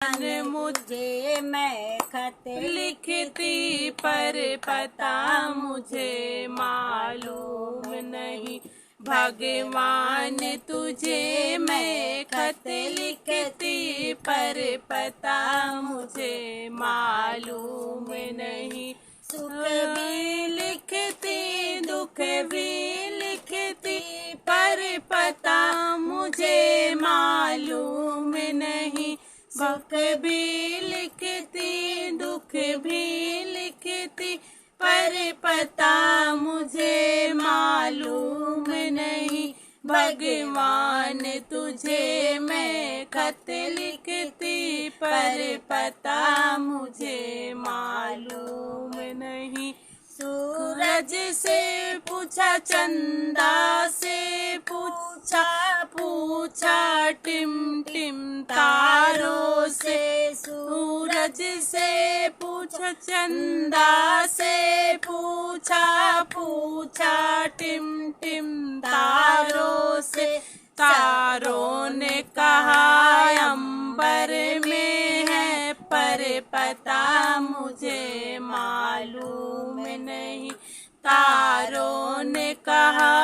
मुझे मैं खत लिखती पर पता मुझे मालूम नहीं। भगवान तुझे मैं खत लिखती पर पता मुझे मालूम नहीं। सुख भी लिखती दुख भी लिखती पर पता मुझे मालूम नहीं। सुख भी लिखती दुख भी लिखती पर पता मुझे मालूम नहीं। भगवान तुझे मैं खत लिखती पर पता मुझे मालूम नहीं। सूरज से पूछा चंदा से पूछा टिम टिम तारों से। सूरज से पूछा चंदा से पूछा टिम टिम तारों से। तारों ने कहा अंबर में है पर पता मुझे मालूम नहीं। तारों ने कहा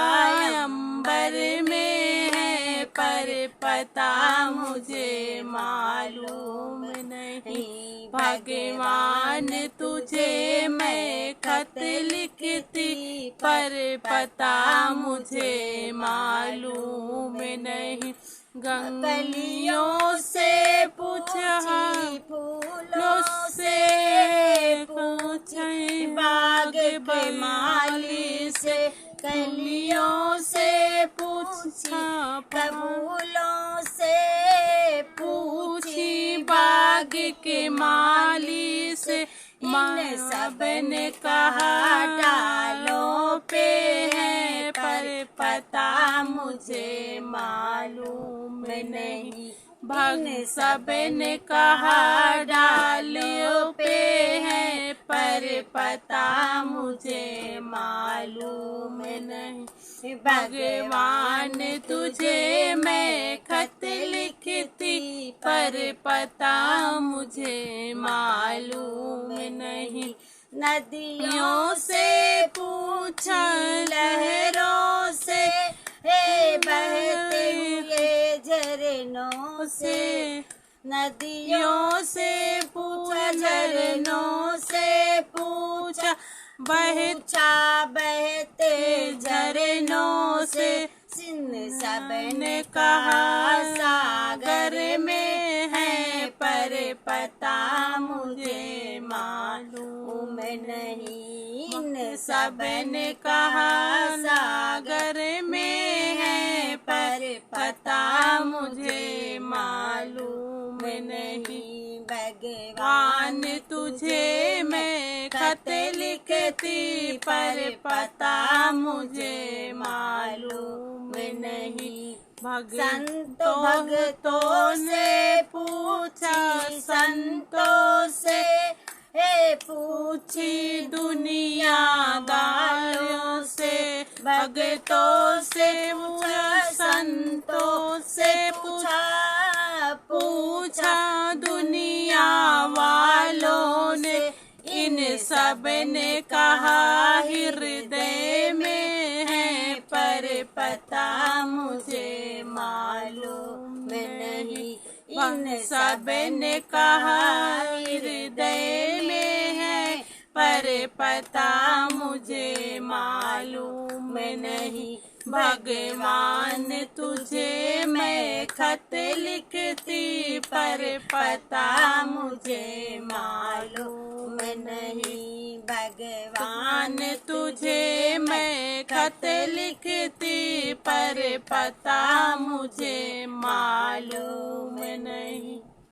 अंबर में है पर पता मुझे मालूम नहीं। भगवान तुझे मैं खत लिखती पर पता मुझे मालूम नहीं। गंगलियों से पूछा फूलों से पूछे बाग के माली से। कलियों से पूछा फूलों से पूछी बाग के माली से। इन सब ने कहा डालों पे है पर पता मुझे मालूम नहीं। भगवान सब ने कहा डालों पे है पर पता मुझे मालूम नहीं। भगवान तुझे मैं खत लिखती पर पता मुझे मालूम नहीं। नदियों से पूछा लहरों से हे बहते हुए झरनों से। नदियों से पूछा झरनों से पूछा बहते झरनों से। सब ने कहा सागर में है पर पता मुझे मालूम नहीं। इन सब ने कहा सागर में है पर पता मुझे मालूम नहीं। भगवान तुझे मैं खत लिखती पर पता मुझे मालूम नहीं। संतों भक्तों से पूछा संतों से हे पूछी दुनिया दारों से। भक्तों से पूछा संतों से पूछा दुनिया वालों ने। इन सब ने कहा हृदय में है पर पता मुझे मालूम नहीं। इन सब ने कहा हृदय में है पर पता मुझे मालूम नहीं। भगवान तुझे मैं खत लिखती पर पता मुझे मालूम नहीं। भगवान तुझे मैं खत लिखती पर पता मुझे मालूम नहीं।